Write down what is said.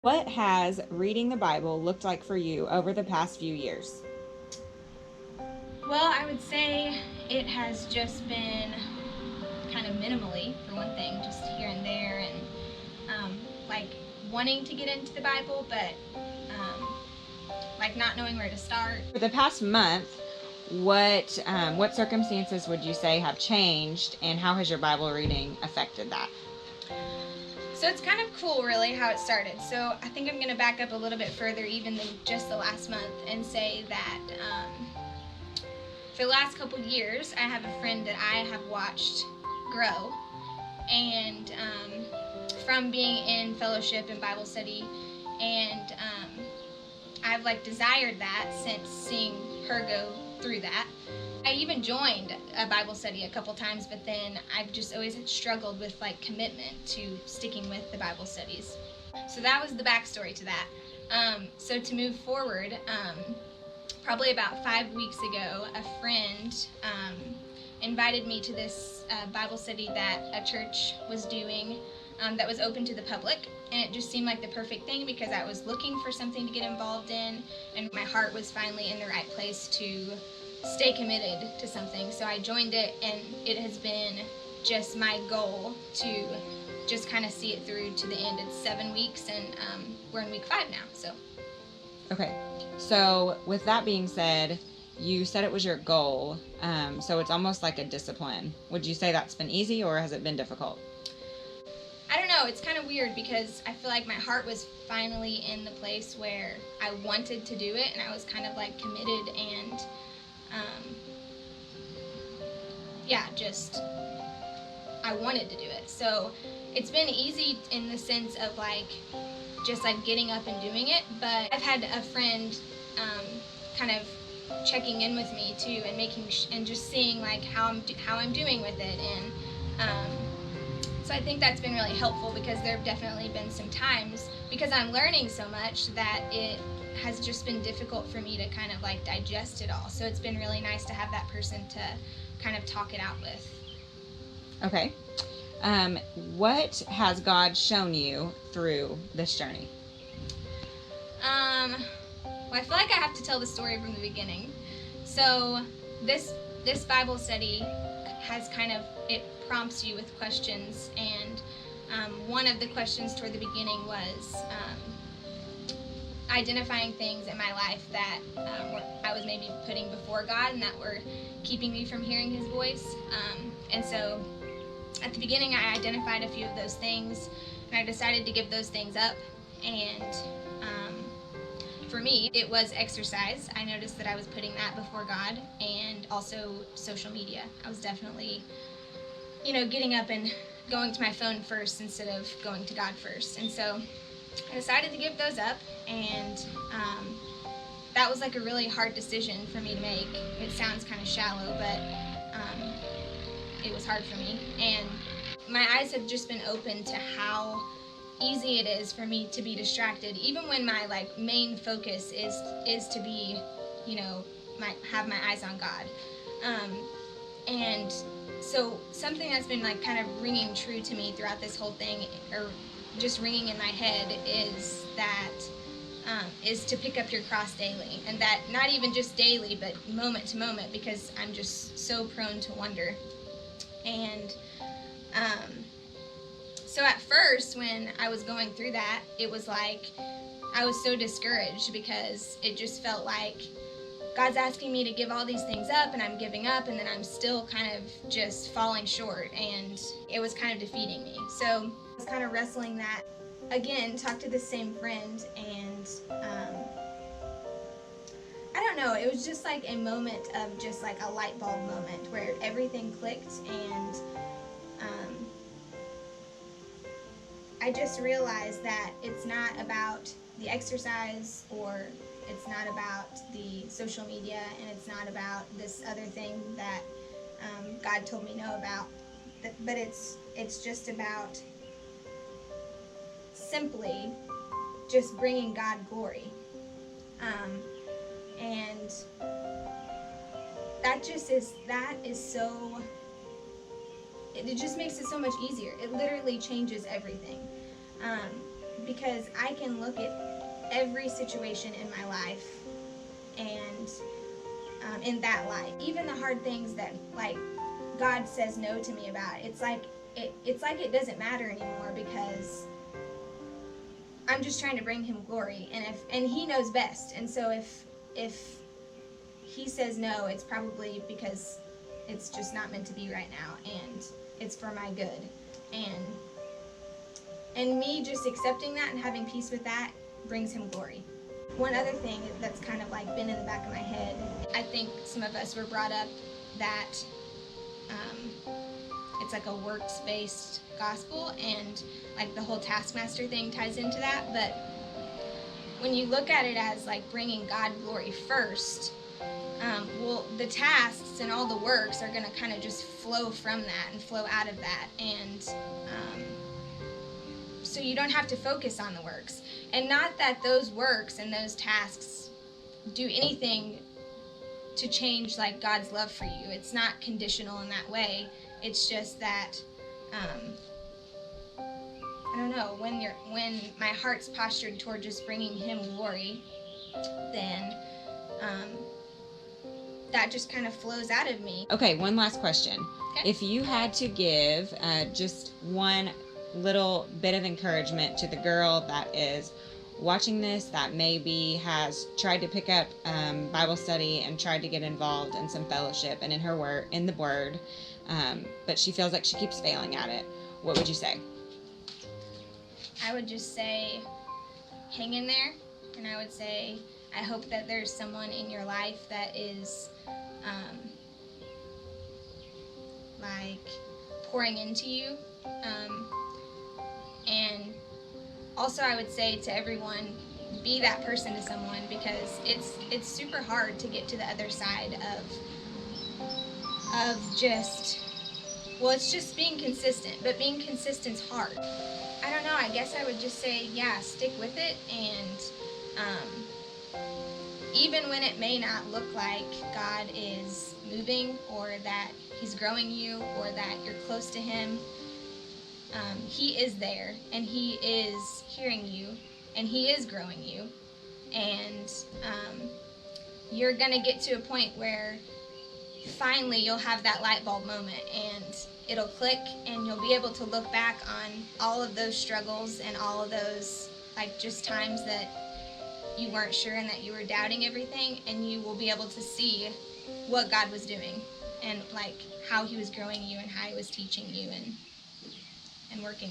What has reading the Bible looked like for you over the past few years? Well, I would say it has just been kind of minimally, for one thing, just here and there, and like wanting to get into the Bible, but like not knowing where to start. For the past month, what circumstances would you say have changed, and how has your Bible reading affected that? So it's kind of cool, really, how it started. So I think I'm going to back up a little bit further, even than just the last month, and say that for the last couple years, I have a friend that I have watched grow, and from being in fellowship and Bible study, and I've desired that since seeing her go through that. I even joined a Bible study a couple times, but then I've just always struggled with commitment to sticking with the Bible studies. So that was the backstory to that. So to move forward, probably about 5 weeks ago, a friend invited me to this Bible study that a church was doing that was open to the public, and it just seemed like the perfect thing because I was looking for something to get involved in, and my heart was finally in the right place to stay committed to something. So I joined it, and it has been just my goal to just kind of see it through to the end. It's 7 weeks, and we're in week 5 now. Okay, so with that being said, you said it was your goal, so it's almost like a discipline. Would you say that's been easy, or has it been difficult? I don't know, it's kind of weird because I feel like my heart was finally in the place where I wanted to do it, and I was kind of committed, and just I wanted to do it. So it's been easy in the sense of just getting up and doing it, but I've had a friend kind of checking in with me too, and and just seeing how I'm doing with it, and so I think that's been really helpful because there have definitely been some times, because I'm learning so much, that it has just been difficult for me to kind of digest it all. So it's been really nice to have that person to kind of talk it out with. Okay. What has God shown you through this journey? Well, I feel like I have to tell the story from the beginning. So this Bible study has it prompts you with questions, and one of the questions toward the beginning was identifying things in my life that I was maybe putting before God and that were keeping me from hearing His voice. And so at the beginning, I identified a few of those things, and I decided to give those things up. And for me, it was exercise. I noticed that I was putting that before God, and also social media. I was definitely, getting up and going to my phone first instead of going to God first. And so I decided to give those up, and that was a really hard decision for me to make. It sounds kind of shallow, but it was hard for me. And my eyes have just been open to how easy it is for me to be distracted, even when my main focus is to be, have my eyes on God. And so something that's been kind of ringing true to me throughout this whole thing, or just ringing in my head, is to pick up your cross daily, and that not even just daily, but moment to moment, because I'm just so prone to wonder. And so at first, when I was going through that, it was I was so discouraged because it just felt like God's asking me to give all these things up, and I'm giving up, and then I'm still kind of just falling short, and it was kind of defeating me. So I was kind of wrestling that. Again, talked to the same friend, and I don't know, it was just a moment of just a light bulb moment where everything clicked, and I just realized that it's not about the exercise, or it's not about the social media, and it's not about this other thing that God told me no about, but it's just about simply just bringing God glory. And that is so, it just makes it so much easier. It literally changes everything. because I can look at every situation in my life and in that light, even the hard things that like God says no to me about, it's like it doesn't matter anymore, because I'm just trying to bring him glory, and he knows best. And so if he says no, it's probably because it's just not meant to be right now, and it's for my good. And me just accepting that and having peace with that brings him glory. One other thing that's kind of like been in the back of my head, I think some of us were brought up that it's like a works-based gospel, and like the whole taskmaster thing ties into that. But when you look at it as like bringing God glory first, well, the tasks and all the works are going to kind of just flow from that and flow out of that. And so you don't have to focus on the works. And not that those works and those tasks do anything to change like God's love for you. It's not conditional in that way. It's just that, I don't know, when my heart's postured toward just bringing him glory, then that just kind of flows out of me. Okay, one last question. Okay. If you had to give just one little bit of encouragement to the girl that is watching this, that maybe has tried to pick up Bible study and tried to get involved in some fellowship and in the Word, but she feels like she keeps failing at it, what would you say? I would just say, hang in there, and I would say, I hope that there's someone in your life that is like pouring into you, and also I would say to everyone, be that person to someone, because it's super hard to get to the other side of just, well, it's just being consistent, but being consistent's hard. I don't know, I guess I would just say, yeah, stick with it, and even when it may not look like God is moving, or that he's growing you, or that you're close to him, he is there, and he is hearing you, and he is growing you, and you're going to get to a point where finally you'll have that light bulb moment, and it'll click, and you'll be able to look back on all of those struggles and all of those like just times that you weren't sure and that you were doubting everything, and you will be able to see what God was doing, and like how he was growing you and how he was teaching you and working.